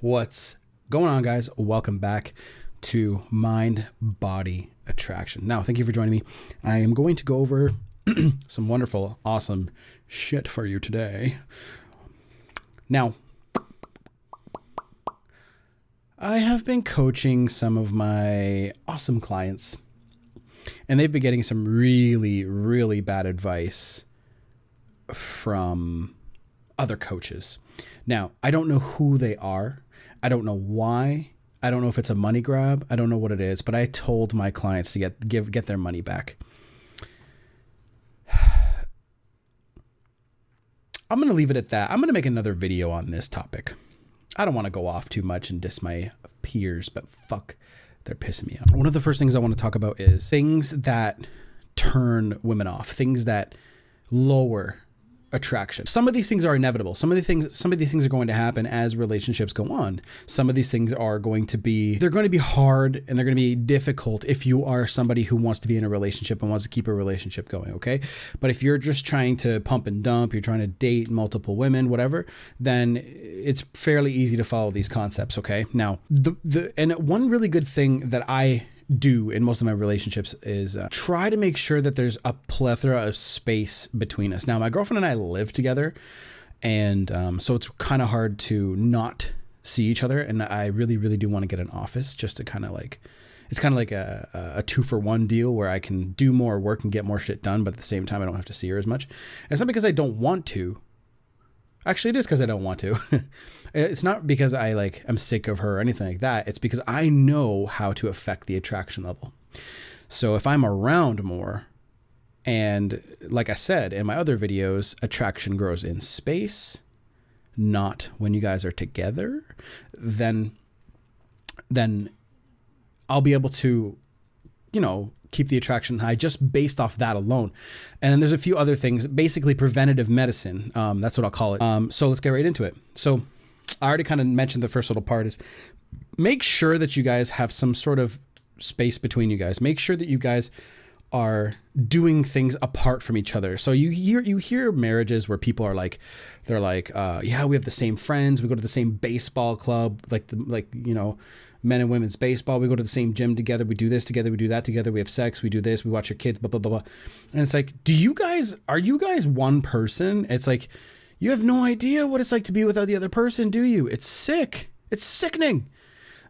What's going on, guys? Welcome back to Mind Body Attraction. Now, thank you for joining me. I am going to go over some wonderful, awesome shit for you today. Now, I have been coaching some of my awesome clients, and they've been getting some really, really bad advice from other coaches. Now, I don't know who they are. I don't know why. I don't know if it's a money grab. I don't know what it is, but I told my clients to get their money back. I'm going to leave it at that. I'm going to make another video on this topic. I don't want to go off too much and diss my peers, but fuck, they're pissing me off. One of the first things I want to talk about is things that turn women off, things that lower attraction. Some of these things are inevitable. Some of these things are going to happen as relationships go on. Some of these things are going to be, they're going to be hard and they're going to be difficult if you are somebody who wants to be in a relationship and wants to keep a relationship going, okay? But if you're just trying to pump and dump, you're trying to date multiple women, whatever, then it's fairly easy to follow these concepts, okay? Now, and one really good thing that I do in most of my relationships is try to make sure that there's a plethora of space between us. Now, my girlfriend and I live together, and so it's kind of hard to not see each other. And I really, really do want to get an office just to kind of like, it's kind of like a 2-for-1 deal where I can do more work and get more shit done, but at the same time, I don't have to see her as much. And it's not because I don't want to. Actually, it is because I don't want to. It's not because I'm sick of her or anything like that. It's because I know how to affect the attraction level. So if I'm around more, and like I said in my other videos, attraction grows in space, not when you guys are together, then I'll be able to, keep the attraction high just based off that alone. And then there's a few other things, basically preventative medicine. That's what I'll call it. So let's get right into it. So I already kind of mentioned the first little part is make sure that you guys have some sort of space between you guys. Make sure that you guys are doing things apart from each other. So you hear marriages where people are like, yeah, we have the same friends. We go to the same baseball club, men and women's baseball. We go to the same gym together. We do this together. We do that together. We have sex. We do this. We watch your kids, blah, blah, blah, blah. And it's like, are you guys one person? It's like, you have no idea what it's like to be without the other person, do you? It's sick. It's sickening.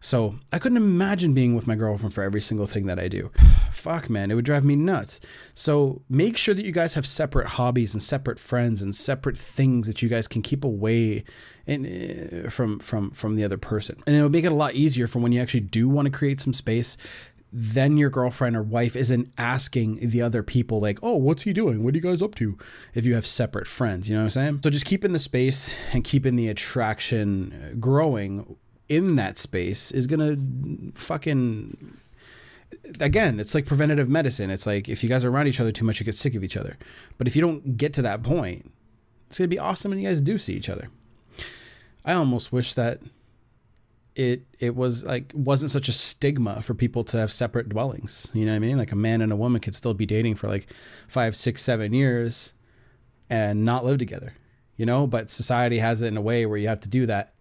So I couldn't imagine being with my girlfriend for every single thing that I do. Fuck, man, it would drive me nuts. So make sure that you guys have separate hobbies and separate friends and separate things that you guys can keep away from the other person. And it'll make it a lot easier for when you actually do want to create some space. Then your girlfriend or wife isn't asking the other people like, oh, what's he doing? What are you guys up to? If you have separate friends, you know what I'm saying? So just keeping the space and keeping the attraction growing in that space is going to fucking, again, it's like preventative medicine. It's like if you guys are around each other too much, you get sick of each other. But if you don't get to that point, it's going to be awesome when you guys do see each other. I almost wish that it wasn't such a stigma for people to have separate dwellings. You know what I mean? Like a man and a woman could still be dating for like 5, 6, 7 years and not live together, but society has it in a way where you have to do that.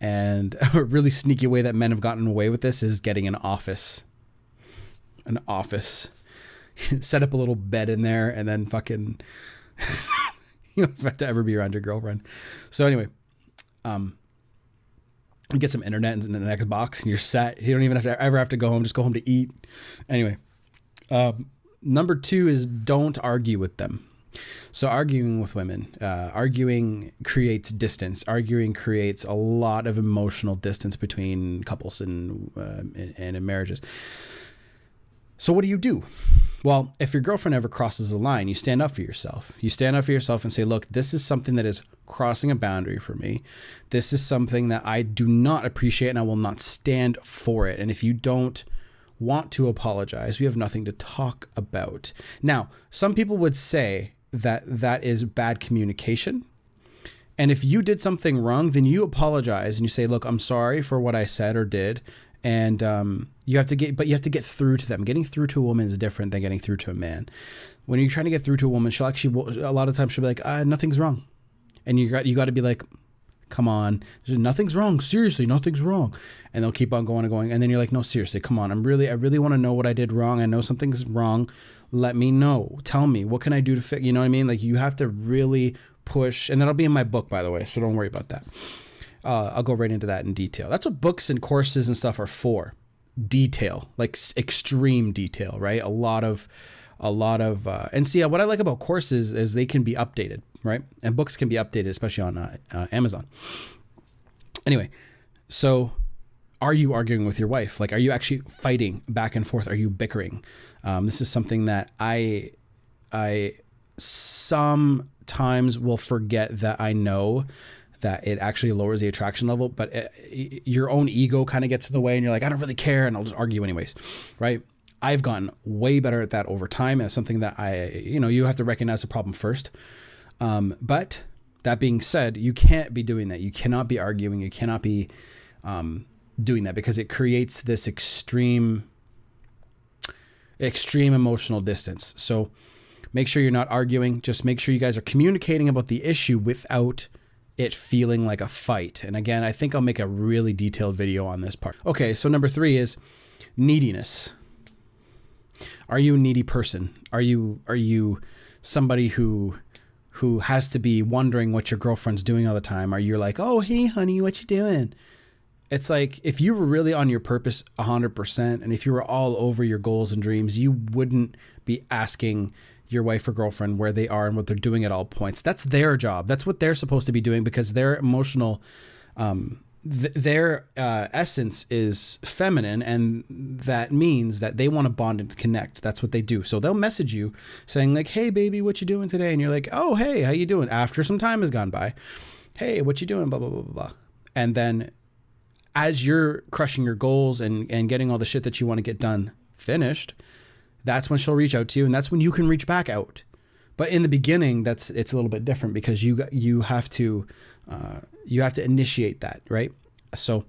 And a really sneaky way that men have gotten away with this is getting an office. Set up a little bed in there and then fucking, you don't have to ever be around your girlfriend. So anyway, get some internet and an Xbox and you're set. You don't even ever have to go home. Just go home to eat. Anyway, number 2 is don't argue with them. So arguing with women, arguing creates distance. Arguing creates a lot of emotional distance between couples and in marriages. So what do? Well, if your girlfriend ever crosses the line, you stand up for yourself. You stand up for yourself and say, look, this is something that is crossing a boundary for me. This is something that I do not appreciate and I will not stand for it. And if you don't want to apologize, we have nothing to talk about. Now, some people would say that is bad communication. And if you did something wrong, then you apologize and you say, look, I'm sorry for what I said or did. And you have to get through to them. Getting through to a woman is different than getting through to a man. When you're trying to get through to a woman, she'll actually, a lot of times she'll be like, nothing's wrong. And you got to be like, come on, nothing's wrong. Seriously, nothing's wrong. And they'll keep on going and going. And then you're like, no, seriously, come on. I really want to know what I did wrong. I know something's wrong. Let me know. Tell me, what can I do to fix, you know what I mean? Like, you have to really push, and that'll be in my book, by the way, so don't worry about that. I'll go right into that in detail. That's what books and courses and stuff are for. Detail, like extreme detail, right? A lot of, and see, what I like about courses is they can be updated, right? And books can be updated, especially on Amazon. Anyway, so are you arguing with your wife? Like, are you actually fighting back and forth? Are you bickering? This is something that I sometimes will forget that I know that it actually lowers the attraction level, but your own ego kind of gets in the way and you're like, I don't really care, and I'll just argue anyways, right? I've gotten way better at that over time, and it's something that you have to recognize the problem first. But that being said, you can't be doing that. You cannot be arguing. You cannot be doing that, because it creates this extreme emotional distance. So make sure you're not arguing. Just make sure you guys are communicating about the issue without it feeling like a fight. And again, I think I'll make a really detailed video on this part. Okay, so number 3 is neediness. Are you a needy person? Are you somebody who has to be wondering what your girlfriend's doing all the time? Are you like, oh, hey, honey, what you doing? It's like, if you were really on your purpose 100%, and if you were all over your goals and dreams, you wouldn't be asking your wife or girlfriend where they are and what they're doing at all points. That's their job. That's what they're supposed to be doing, because their emotional, their essence is feminine, and that means that they want to bond and connect. That's what they do. So they'll message you saying like, hey baby, what you doing today? And you're like, oh, hey, how you doing? After some time has gone by, hey, what you doing? Blah, blah, blah, blah, blah. And then as you're crushing your goals and getting all the shit that you want to get done finished, that's when she'll reach out to you, and that's when you can reach back out. But in the beginning, it's a little bit different, because you have to initiate that, right? So,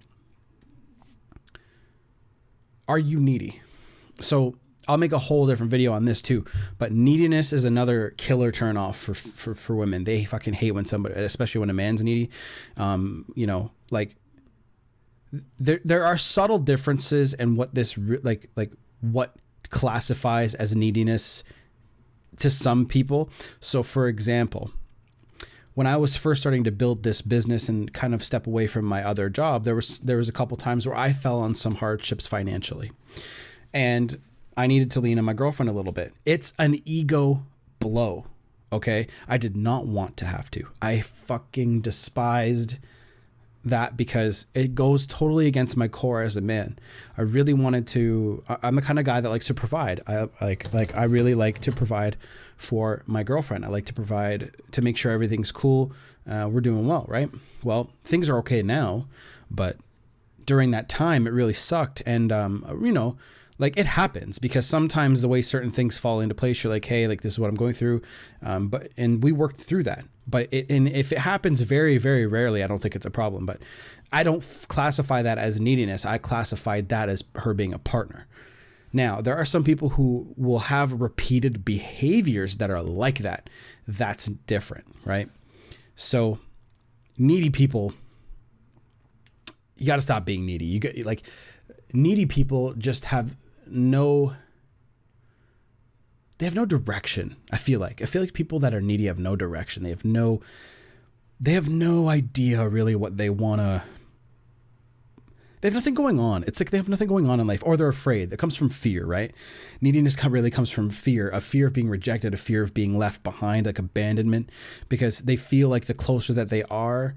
are you needy? So I'll make a whole different video on this too. But neediness is another killer turn off for women. They fucking hate when somebody, especially when a man's needy. Like there are subtle differences in what this what classifies as neediness to some people. So for example, when I was first starting to build this business and kind of step away from my other job, there was a couple times where I fell on some hardships financially, and I needed to lean on my girlfriend a little bit. It's an ego blow. Okay. I did not want to have to. I fucking despised that, because it goes totally against my core as a man. I really wanted to, I'm the kind of guy that likes to provide. I really like to provide for my girlfriend. I like to provide to make sure everything's cool. We're doing well, right? Well, things are okay now, but during that time it really sucked. And, like, it happens, because sometimes the way certain things fall into place, you're like, hey, like, this is what I'm going through. And we worked through that. But if it happens very, very rarely, I don't think it's a problem. But I don't classify that as neediness. I classified that as her being a partner. Now, there are some people who will have repeated behaviors that are like that. That's different, right? So needy people, you got to stop being needy. You get, like, needy people just have no direction. I feel like people that are needy have no direction. They have no idea really what they want to. They have nothing going on. It's like they have nothing going on in life, or they're afraid. That comes from fear, right? Neediness really comes from fear, a fear of being rejected, a fear of being left behind, like abandonment, because they feel like the closer that they are,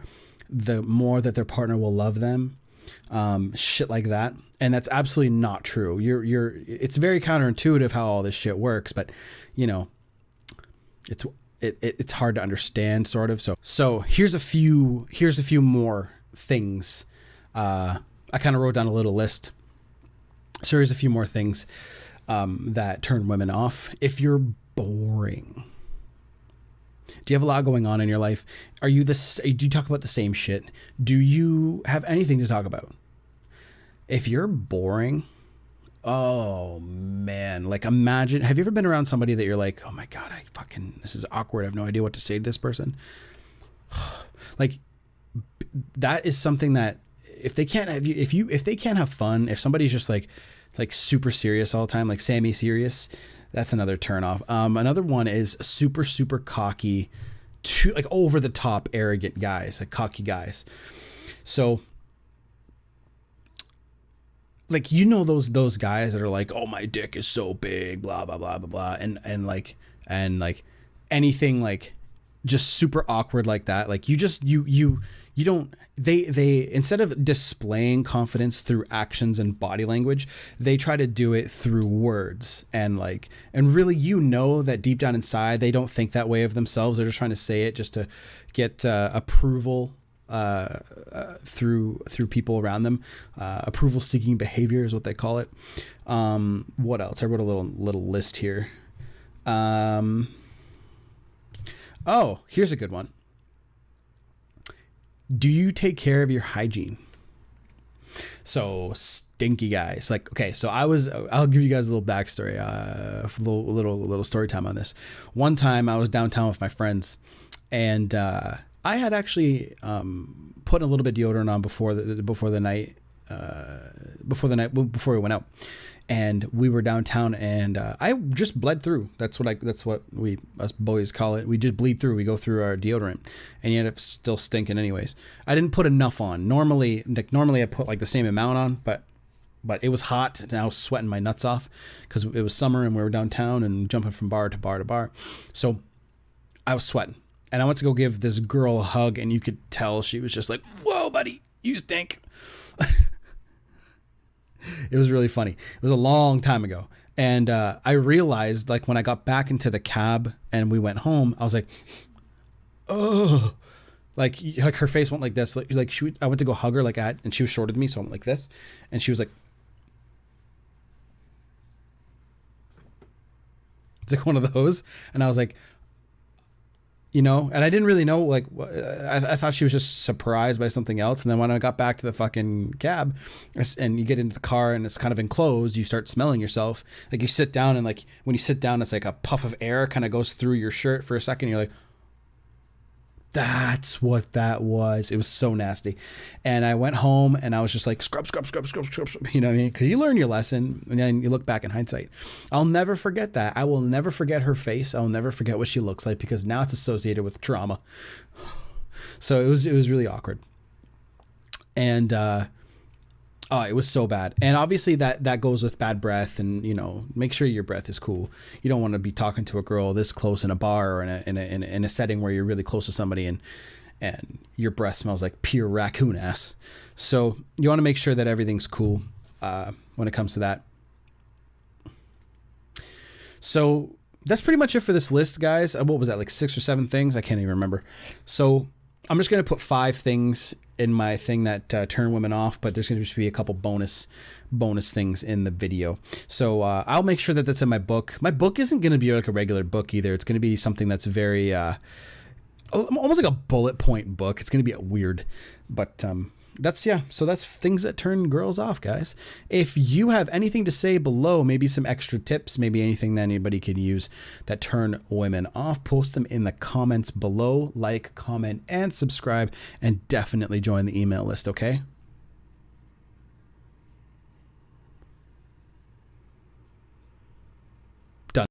the more that their partner will love them. Shit like that. And that's absolutely not true. It's very counterintuitive how all this shit works, but it's hard to understand, sort of. So here's a few more things. I kind of wrote down a little list. So here's a few more things that turn women off. If you're boring, do you have a lot going on in your life? Do you talk about the same shit? Do you have anything to talk about? If you're boring, oh man, like, imagine, have you ever been around somebody that you're like, oh my God, this is awkward. I have no idea what to say to this person. Like, that is something that if they can't have if they can't have fun, if somebody's just like super serious all the time, like Sammy Serious, that's another turn off. Another one is super cocky, too, like over the top arrogant guys, like cocky guys. So like, you know, those guys that are like, oh, my dick is so big, blah blah blah blah blah, and like anything like just super awkward like that. Like you don't, they instead of displaying confidence through actions and body language, they try to do it through words, and really, you know, that deep down inside they don't think that way of themselves. They're just trying to say it just to get approval through people around them. Approval seeking behavior is what they call it. What else? I wrote a little list here. Oh, here's a good one. Do you take care of your hygiene? So stinky guys, like, okay, so I'll give you guys a little backstory, a little story time on this. One time I was downtown with my friends, and I had actually put a little bit of deodorant on before we went out, and we were downtown, and I just bled through. That's what we us boys call it. We just bleed through. We go through our deodorant, and you end up still stinking anyways. I didn't put enough on. Normally I put like the same amount on, but it was hot and I was sweating my nuts off because it was summer and we were downtown and jumping from bar to bar to bar. So I was sweating. And I went to go give this girl a hug, and you could tell she was just like, whoa, buddy, you stink. It was really funny. It was a long time ago. And I realized, like, when I got back into the cab and we went home, I was like, oh, like her face went like this. I went to go hug her and she was shorter than me, so I went like this. And she was like, it's like one of those. And I was like, you know, and I didn't really know, like, I thought she was just surprised by something else. And then when I got back to the fucking cab and you get into the car and it's kind of enclosed, you start smelling yourself. Like, you sit down, and like when you sit down, it's like a puff of air kind of goes through your shirt for a second. You're like, that's what that was. It was so nasty. And I went home and I was just like, scrub. You know what I mean? Because you learn your lesson and then you look back in hindsight. I'll never forget that. I will never forget her face. I'll never forget what she looks like, because now it's associated with trauma. So it was really awkward. And it was so bad. And obviously that goes with bad breath, and, you know, make sure your breath is cool. You don't want to be talking to a girl this close in a bar or in a setting where you're really close to somebody and your breath smells like pure raccoon ass. So you want to make sure that everything's cool when it comes to that. So that's pretty much it for this list, guys. What was that, like 6 or 7 things? I can't even remember. So I'm just going to put 5 things in my thing that turn women off, but there's going to just be a couple bonus things in the video. So I'll make sure that that's in my book. My book isn't going to be like a regular book either. It's going to be something that's very almost like a bullet point book. It's going to be weird, but so that's things that turn girls off, guys. If you have anything to say below, maybe some extra tips, maybe anything that anybody could use that turn women off, post them in the comments below. Like, comment, and subscribe, and definitely join the email list, okay?